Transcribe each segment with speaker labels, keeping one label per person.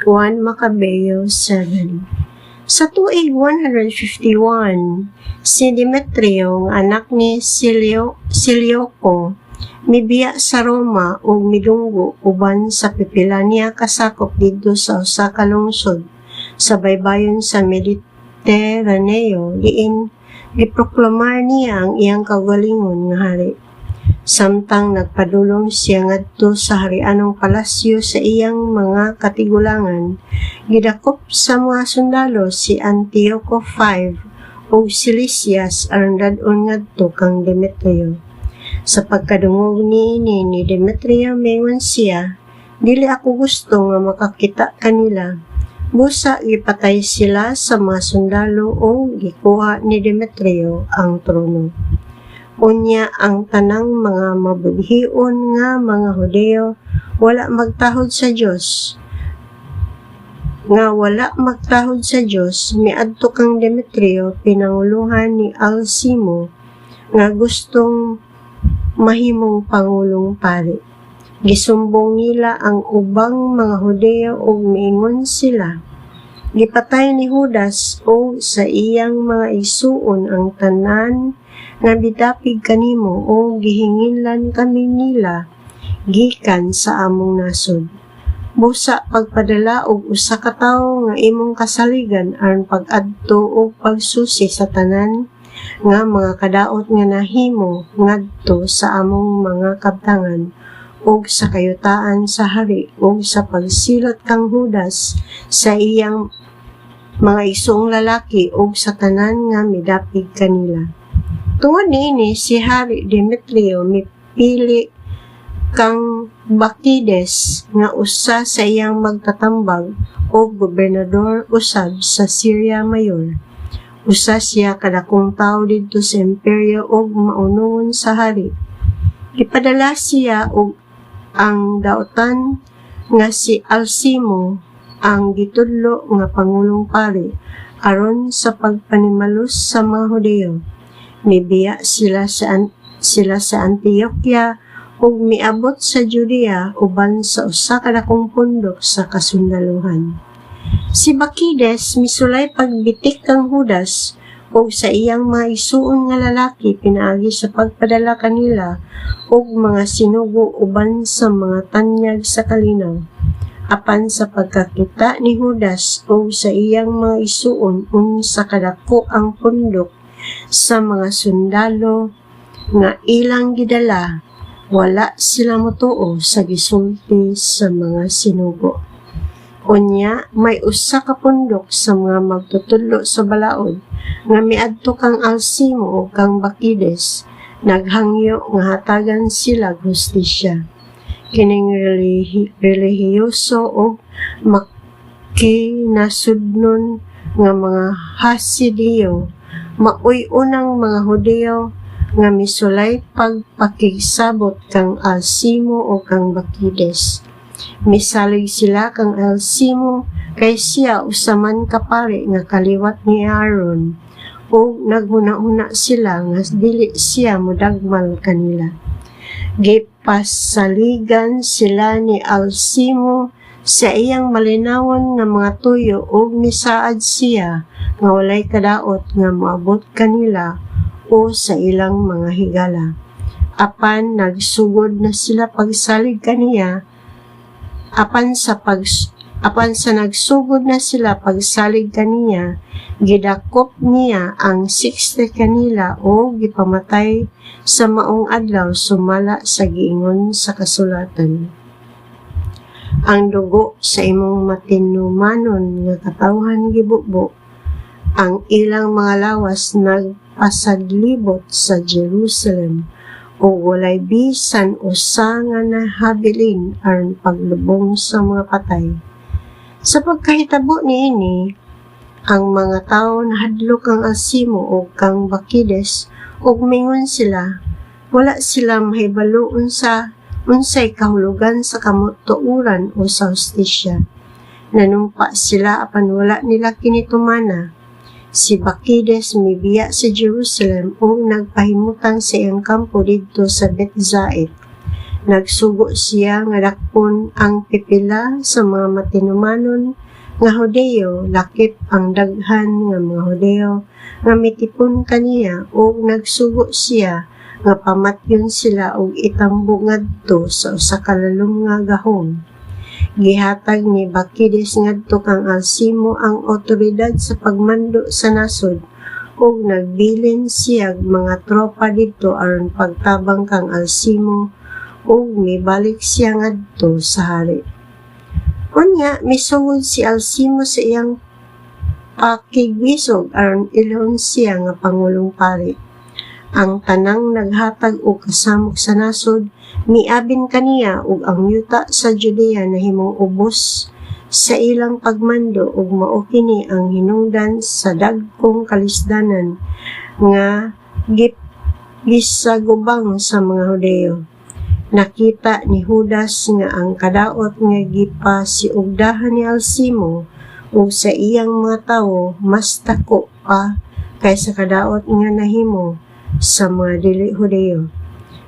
Speaker 1: 1 Macabeo 7. Sa tuig 151, si Demetrio, anak ni Seleuco, mibiya sa Roma ug midunggo uban sa pipila niya kasakop didto sa usa ka lungsod sa baybayon sa Mediteraneo diin giproklamar niya ang iyang kaugalingon nga hari. Samtang nagpadulong siya ngadto sa harianong palasyo sa iyang mga katigulangan, gidakop sa mga sundalo si Antioco V ug si Lysias aron dad-on ngadto kang Demetrio. Sa pagkadungog ni Demetrio mingon siya, dili ako gusto nga makakita kanila. Busa gipatay sila sa mga sundalo o gikuha ni Demetrio ang trono. Unya ang tanang mga mabudhion nga mga Hudeo wala magtahod sa Dios. Miadto kang Demetrio pinanguluhan ni Alcimo nga gustong mahimong pangulong pari. Gisumbong nila ang ubang mga Hudeo ug miingon sila, gipatay ni Judas o sa iyang mga isuon ang tanan nga bidapig kanimo o gihinginlan kami nila gikan sa among nasod. Busa pagpadala og usa ka tawo nga imong kasaligan aron pag-adto og pagsusi sa tanan nga mga kadaot nga nahimo ngadto sa among mga kabtangan ug sa kayutaan sa hari ug sa pagsilot kang Judas sa iyang mga isong lalaki ug sa tanan nga midapig kanila. Tungod niini si Hari Demetrio mipili kang Bakides nga usa sa iyang magtatambag o gobernador usab sa Syria Mayor. Usa siya kadakong tawo didto sa imperyo ug maunungon sa hari. Ipadala siya og ang daotan nga si Alcimo ang gitudlo nga pangulong pari aron sa pagpanimalos sa mga Hudeo. Mibiya sila sa Antioquia ug miabot sa Judea uban sa usa ka dakong pundok sa kasundaluhan. Si Bakides misulay pagbitik kang Judas ug sa iyang mga isuon nga lalaki pinaagi sa pagpadala kanila ug mga sinugo uban sa mga tanyag sa kalinaw. Apan sa pagkakita ni Judas ug sa iyang mga isuon unsa kadako ang pundok sa mga sundalo nga ilang gidala, wala sila motuo sa gisulti sa mga sinugo. Unya, may usa ka pundok sa mga magtutudlo sa balaod nga miadto kang Alcimo o kang Bakides, naghangyo nga hatagan sila hustisya. Kining relihiyoso o makinasudnon nga mga Hasidiyo, mauy-unang mga Hudeo nga misulay pagpakigsabot kang Alcimo o kang Bakides. Misalig sila kang Alcimo kay siya usaman kapari nga kaliwat ni Aaron o naghuna-huna sila nga dili siya modagmal kanila. Gipasaligan sila ni Alcimo sa iyang malinawon nga mga tuyo ug misaad siya nga walay kadaot nga moabot kanila o sa ilang mga higala. Apan nagsugod na sila pagsalig kaniya, apan sa nagsugod na sila pagsalig kaniya, gidakop niya ang 60 kanila o gipamatay sa maong adlaw sumala sa giingon sa kasulatan. Ang dugo sa imong matinumanon nga katawhan gibubo, ang ilang mga lawas nagpasadlibot sa Jerusalem o walay bisan usa nga nahabilin aron paglubong sa mga patay. Sa pagkahitabo niini, ang mga tawo nahadlok kang Alcimo o kang Bakides ug mingon sila, wala sila mahibalo unsay kahulugan sa kamutuoran o sa hustisya. Nanumpa sila apan wala nila kinitumana. Si Bakides mibiya sa Jerusalem o nagpahimutan sa iyang kampo didto sa Bethzait. Nagsugo siya nga dakpon ang pipila sa mga matinumanon nga Hudeo, lakip ang daghan nga mga Hudeo nga mitipon kaniya, o nagsugo siya nga pamatyon sila og itambo ngadto sa usa ka lalom nga gahom. Gihatag ni Bakides ngadto kang Alcimo ang otoridad sa pagmando sa nasod, ug nagbilin siya mga tropa didto aron pagtabang kang Alcimo, ug mibalik siya ngadto sa hari. Unya, misugod si Alcimo sa iyang pakigwisog aron ilhon siya nga pangulong pari. Ang tanang naghatag og kasamok sa nasod, miabin kaniya ug ang yuta sa Judea nahimong ubos sa ilang pagmando, ug mao kini ang hinungdan sa dagkong kalisdanan nga gisagubang sa mga Hudeo. Nakita ni Judas nga ang kadaot nga gipasiugdahan ni Alcimo ug sa iyang mga tawo mas dako pa kaysa kadaot nga nahimo sa mga dili Hudeo.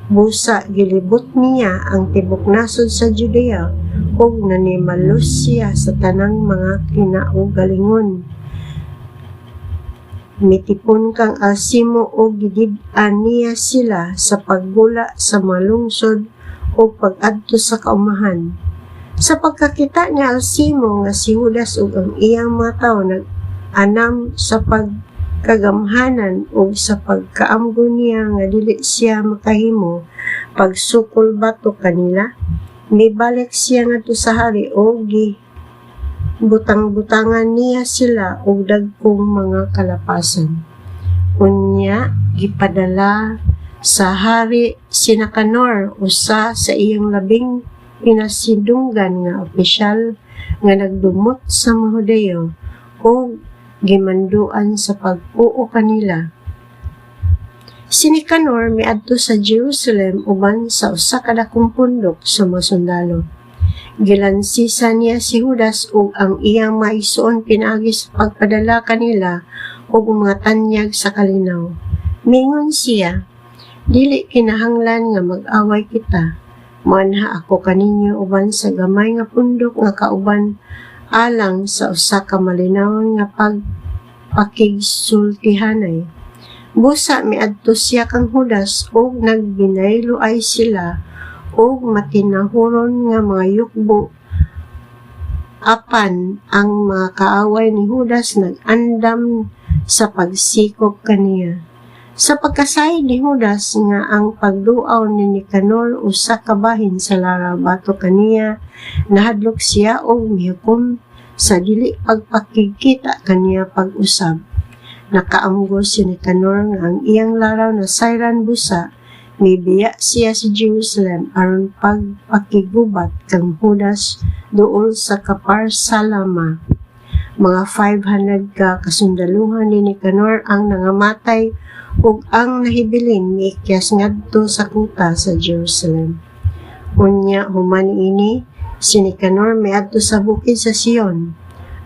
Speaker 1: Busa gilibot niya ang tibok nasod sa Judea ug nanimalos siya sa tanang mga kinaugalingon. Mitipon kang Alcimo o gidid-an niya sila sa paggula sa mga lungsod o pag-adto sa kaumahan. Sa pagkakita ni Alcimo nga si Judas ug ang iyang mga tawo nag-anam sa pagkagamhanan o sa pagkaamgo niya nga dili siya makahimo pagsukol bato kanila, mibalik siya ngadto sa hari o butang-butangan niya sila og dagkong mga kalapasan. Unya, gipadala sa hari si Nicanor, usa sa iyang labing pinasidunggan nga opisyal nga nagdumot sa mga Hudeo, o gimanduan sa pagpuo kanila. Si Nicanor miadto sa Jerusalem uban sa usa ka dakong pundok sa mga sundalo. Gilansisa niya si Judas ug ang iyang maigsoon pinaagi sa pagpadala kanila og mga tanyag sa kalinaw. Mingon siya, dili kinahanglan nga mag-away kita. Manha ako kaninyo uban sa gamay nga pundok nga kauban alang sa usa ka malinawon nga pagpakigsultihanay. Busa miadto siya kang Judas ug nagbinaylo ay sila og matinahuron nga mga yukbo. Apan ang mga kaaway ni Judas nag-andam sa pagsikop kaniya. Sa pagkasayod ni Judas nga ang pagduaw ni Nicanor usa ka bahin sa laraw bato kaniya, nahadlok siya og mihukom sa dili pagpakikita kaniya pag-usab. Nakaamgo si Nicanor nga ang iyang laraw na sayran busa, mibiya siya sa Jerusalem aron pagpakigubat kang Judas duol sa Kaparsalama. Mga 500 ka kasundaluhan ni Nicanor ang nangamatay ug ang nahibilin miikyas ngadto sa kuta sa Jerusalem. Unya human ini, si Nicanor miadto sa bukid sa Sion.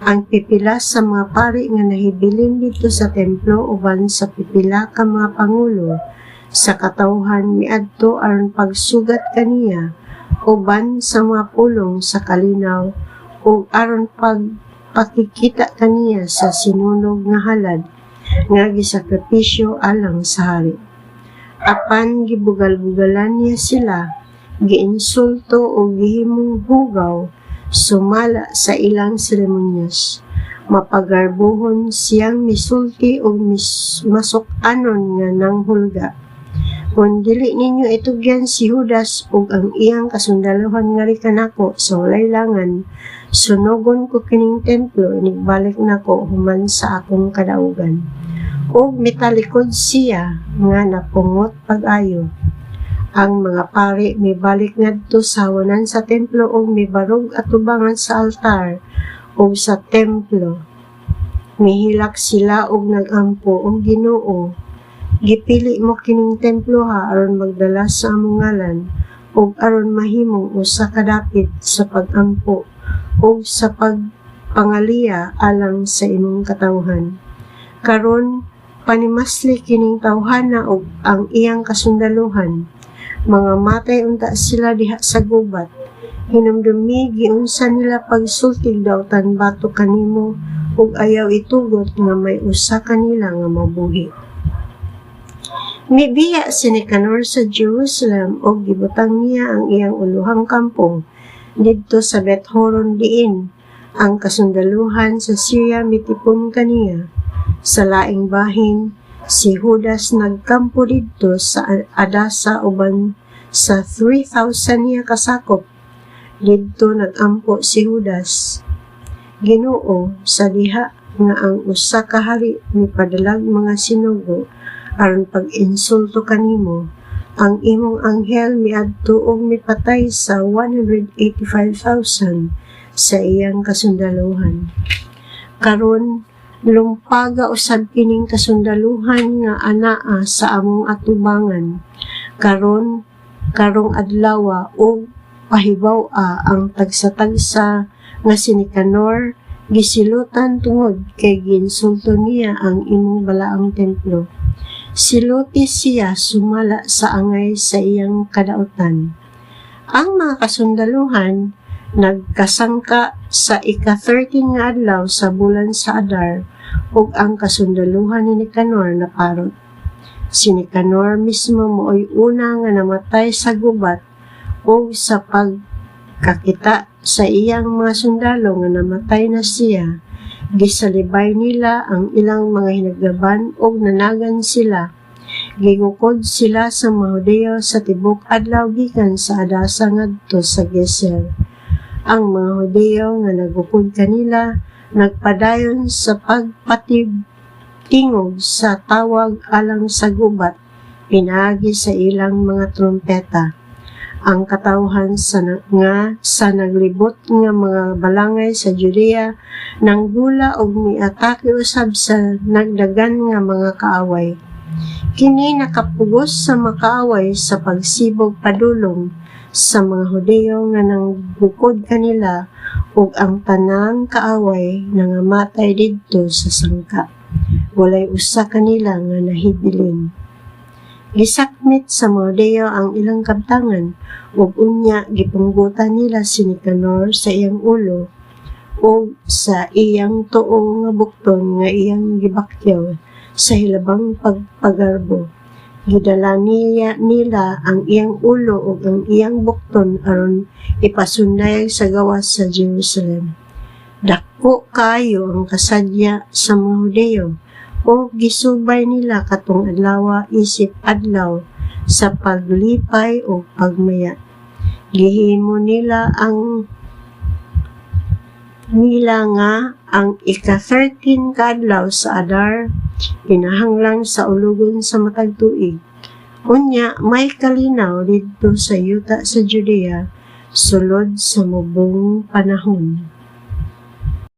Speaker 1: Ang pipila sa mga pari nga nahibilin dito sa templo uban sa pipila ka mga pangulo sa katawhan miadto aron pagsugat kaniya uban sa mga pulong sa kalinaw ug aron pagpakikita kaniya sa sinunog nga halad nga gisakripisyo alang sa hari. Apan gibugal-bugalan niya sila, giinsulto o gihimong hugaw, sumala sa ilang seremonyas. Mapagarbuhon siyang misulti o masuk-anon nga nanghulga. Kung dili ninyo itugyan si Judas ug ang iyang kasundaluhan nga rikanako sa walay langan, sunogon ko kining templo, inigbalik nako human sa akong kadaugan. Ug mitalikod siya nga napungot pag-ayo. Ang mga pari mibalik ngadto sa hawanan sa templo ug mibarog atubangan sa altar ug sa templo. Mihilak sila ug nagampo og Ginoo. Gipili mo kining templo ha aron magdala sa among ngalan ug aron mahimong usa ka dapit sa pag-ampo ug sa pagpangaliya alang sa imong katawhan. Karon panimasli kining tawhana ug ang iyang kasundaluhan. mga matay unta sila diha sa gubat. Hinumdumi giunsa nila pagsultig daw tan bato kanimo ug ayaw itugot nga may usa kanila nga mabuhi. Mibiya si Nicanor sa Jerusalem ug gibutang niya ang iyang uluhang kampong didto sa Beth-horon diin ang kasundaluhan sa Syria mitipon kaniya. Sa laing bahin, si Judas nagkampo didto sa Adasa uban sa 3,000 niya kasakop. Didto nagampo si Judas. Ginoo sa diha nga ang usa ka hari mipadalag mga sinugo aron pag-insulto kanimo. Ang imong anghel miadto og mipatay sa 185,000 sa iyang kasundaluhan. Karon lumpaga usab kining kasundaluhan nga anaa sa among atubangan. Karong adlaw og pahibaw-a ang tagsa-tagsa nga si Nicanor gisilutan tungod kay ginsulto niya ang imong balaang templo. Siluti siya sumala sa angay sa iyang kadaotan. Ang mga kasundaluhan nagkasangka sa ika-13 nga adlaw sa bulan sa Adar ug ang kasundaluhan ni Nicanor naparot. Si Nicanor mismo mooy una nga namatay sa gubat ug sa pagkakita sa iyang mga sundalo nga namatay na siya, gisalibay nila ang ilang mga hinaglaban ug nanagan sila. Gigukod sila sa mga Hudeo sa tibok adlaw gikan sa Adasa ngadto sa Geser. Ang mga Hudeo nga nagukod kanila nagpadayon sa pagpatingog sa tawag alang sa gubat, pinaagi sa ilang mga trompeta. Ang katawhan sa naglibot nga mga balangay sa Judea nang gula og miatake usab sa nagdagan nga mga kaaway. Kini nakapugos sa makaaway sa pagsibog padulong sa mga Hudeo nga nangbukod kanila ug ang tanang kaaway nangamatay didto sa sangka. Walay usa kanila nga nahibilin. Gisakmit sa mga Hudeo ang ilang kabtangan ug unya gipunggutan nila si Nicanor sa iyang ulo ug sa iyang tuo nga bukton nga iyang gibakyaw sa hilabang pagpagarbo. Gidala nila ang iyang ulo ug ang iyang bukton aron ipasunday sa gawas sa Jerusalem. Dako kayo ang kasadya sa mga Hudeo o gisubay nila katong adlaw isip adlaw sa paglipay o pagmaya. Gihimo nila nga ang ika-13 kadlaw sa Adar pinahanglang sa ulugon sa matag tuig. Unya may kalinaw didto sa yuta sa Judea sulod sa mubong panahon.